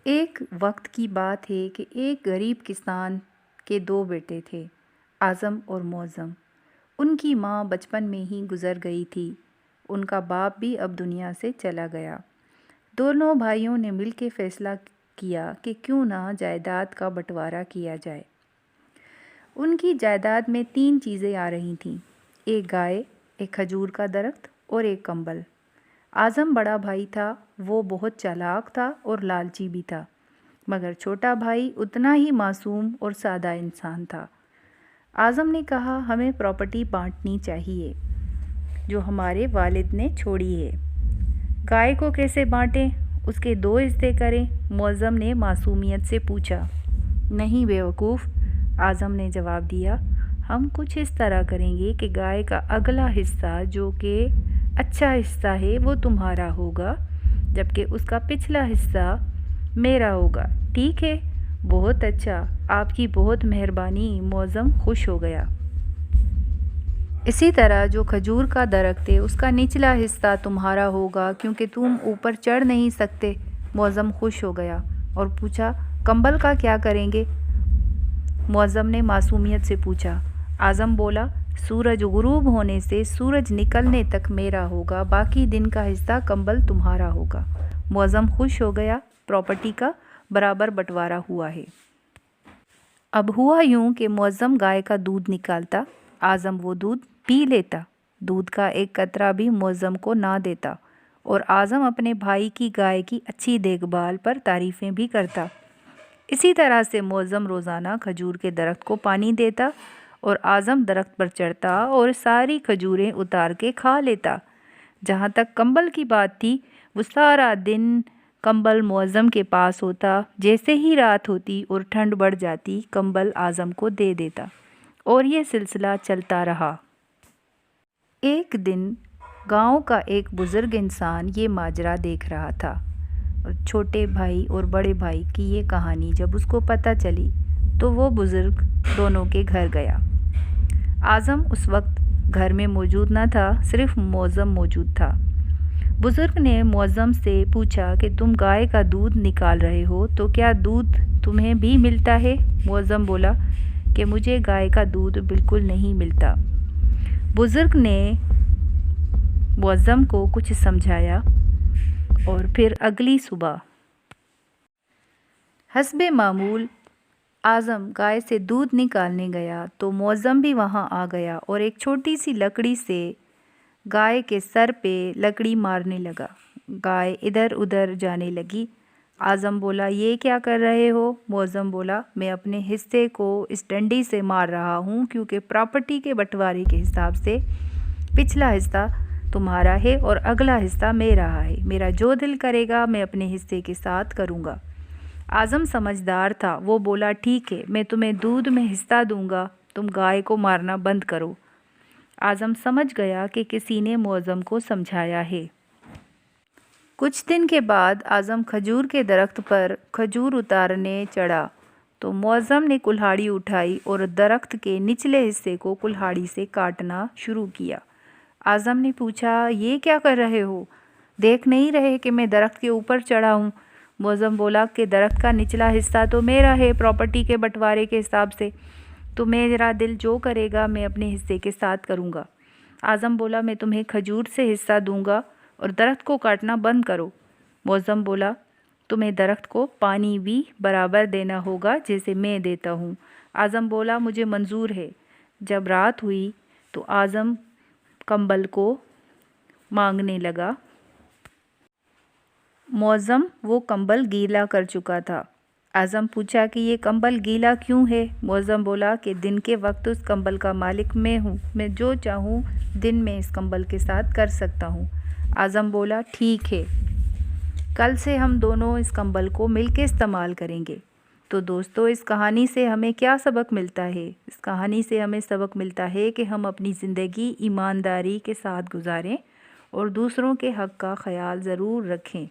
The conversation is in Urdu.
ایک وقت کی بات ہے کہ ایک غریب کسان کے دو بیٹے تھے، اعظم اور معظم۔ ان کی ماں بچپن میں ہی گزر گئی تھی، ان کا باپ بھی اب دنیا سے چلا گیا۔ دونوں بھائیوں نے مل کے فیصلہ کیا کہ کیوں نہ جائیداد کا بٹوارا کیا جائے۔ ان کی جائیداد میں 3 چیزیں آ رہی تھیں، ایک گائے، ایک کھجور کا درخت اور ایک کمبل۔ اعظم بڑا بھائی تھا، وہ بہت چالاک تھا اور لالچی بھی تھا، مگر چھوٹا بھائی اتنا ہی معصوم اور سادہ انسان تھا۔ اعظم نے کہا ہمیں پراپرٹی بانٹنی چاہیے جو ہمارے والد نے چھوڑی ہے۔ گائے کو کیسے بانٹیں؟ اس کے 2 حصے کریں؟ معظم نے معصومیت سے پوچھا۔ نہیں بیوقوف، اعظم نے جواب دیا، ہم کچھ اس طرح کریں گے کہ گائے کا اگلا حصہ جو کہ اچھا حصہ ہے وہ تمہارا ہوگا، جبکہ اس کا پچھلا حصہ میرا ہوگا، ٹھیک ہے؟ بہت اچھا، آپ کی بہت مہربانی، معظم خوش ہو گیا۔ اسی طرح جو کھجور کا درخت ہے اس کا نچلا حصہ تمہارا ہوگا کیونکہ تم اوپر چڑھ نہیں سکتے، معظم خوش ہو گیا اور پوچھا کمبل کا کیا کریں گے؟ معظم نے معصومیت سے پوچھا۔ اعظم بولا سورج غروب ہونے سے سورج نکلنے تک میرا ہوگا، باقی دن کا حصہ کمبل تمہارا ہوگا۔ معظم خوش ہو گیا، پراپرٹی کا برابر بٹوارا ہوا ہے۔ اب ہوا یوں کہ معظم گائے کا دودھ نکالتا، اعظم وہ دودھ پی لیتا، دودھ کا ایک قطرہ بھی معظم کو نہ دیتا، اور اعظم اپنے بھائی کی گائے کی اچھی دیکھ بھال پر تعریفیں بھی کرتا۔ اسی طرح سے معظم روزانہ کھجور کے درخت کو پانی دیتا اور اعظم درخت پر چڑھتا اور ساری کھجوریں اتار کے کھا لیتا۔ جہاں تک کمبل کی بات تھی، وہ سارا دن کمبل معظم کے پاس ہوتا، جیسے ہی رات ہوتی اور ٹھنڈ بڑھ جاتی کمبل اعظم کو دے دیتا، اور یہ سلسلہ چلتا رہا۔ ایک دن گاؤں کا ایک بزرگ انسان یہ ماجرا دیکھ رہا تھا، اور چھوٹے بھائی اور بڑے بھائی کی یہ کہانی جب اس کو پتہ چلی تو وہ بزرگ دونوں کے گھر گیا۔ اعظم اس وقت گھر میں موجود نہ تھا، صرف معظم موجود تھا۔ بزرگ نے معظم سے پوچھا کہ تم گائے کا دودھ نکال رہے ہو تو کیا دودھ تمہیں بھی ملتا ہے؟ معظم بولا کہ مجھے گائے کا دودھ بالکل نہیں ملتا۔ بزرگ نے معظم کو کچھ سمجھایا اور پھر اگلی صبح حسب معمول اعظم گائے سے دودھ نکالنے گیا تو معظم بھی وہاں آ گیا اور ایک چھوٹی سی لکڑی سے گائے کے سر پہ لکڑی مارنے لگا۔ گائے ادھر ادھر جانے لگی۔ اعظم بولا یہ کیا کر رہے ہو؟ معظم بولا میں اپنے حصے کو اس ڈنڈی سے مار رہا ہوں کیونکہ پراپرٹی کے بٹوارے کے حساب سے پچھلا حصہ تمہارا ہے اور اگلا حصہ میرا ہے، میرا جو دل کرے گا میں اپنے حصے کے ساتھ کروں گا۔ اعظم سمجھدار تھا، وہ بولا ٹھیک ہے، میں تمہیں دودھ میں حصہ دوں گا، تم گائے کو مارنا بند کرو۔ اعظم سمجھ گیا کہ کسی نے معظم کو سمجھایا ہے۔ کچھ دن کے بعد اعظم کھجور کے درخت پر کھجور اتارنے چڑھا تو معظم نے کلہاڑی اٹھائی اور درخت کے نچلے حصے کو کلہاڑی سے کاٹنا شروع کیا۔ اعظم نے پوچھا یہ کیا کر رہے ہو؟ دیکھ نہیں رہے کہ میں درخت کے اوپر چڑھا ہوں؟ معظم بولا کہ درخت کا نچلا حصہ تو میرا ہے پراپرٹی کے بٹوارے کے حساب سے، تو میرا دل جو کرے گا میں اپنے حصے کے ساتھ کروں گا۔ اعظم بولا میں تمہیں کھجور سے حصہ دوں گا اور درخت کو کاٹنا بند کرو۔ معظم بولا تمہیں درخت کو پانی بھی برابر دینا ہوگا جیسے میں دیتا ہوں۔ اعظم بولا مجھے منظور ہے۔ جب رات ہوئی تو اعظم کمبل کو مانگنے لگا۔ معظم وہ کمبل گیلا کر چکا تھا۔ اعظم پوچھا کہ یہ کمبل گیلا کیوں ہے؟ معظم بولا کہ دن کے وقت اس کمبل کا مالک میں ہوں، میں جو چاہوں دن میں اس کمبل کے ساتھ کر سکتا ہوں۔ اعظم بولا ٹھیک ہے، کل سے ہم دونوں اس کمبل کو مل کے استعمال کریں گے۔ تو دوستو اس کہانی سے ہمیں کیا سبق ملتا ہے؟ اس کہانی سے ہمیں سبق ملتا ہے کہ ہم اپنی زندگی ایمانداری کے ساتھ گزاریں اور دوسروں کے حق کا خیال ضرور رکھیں۔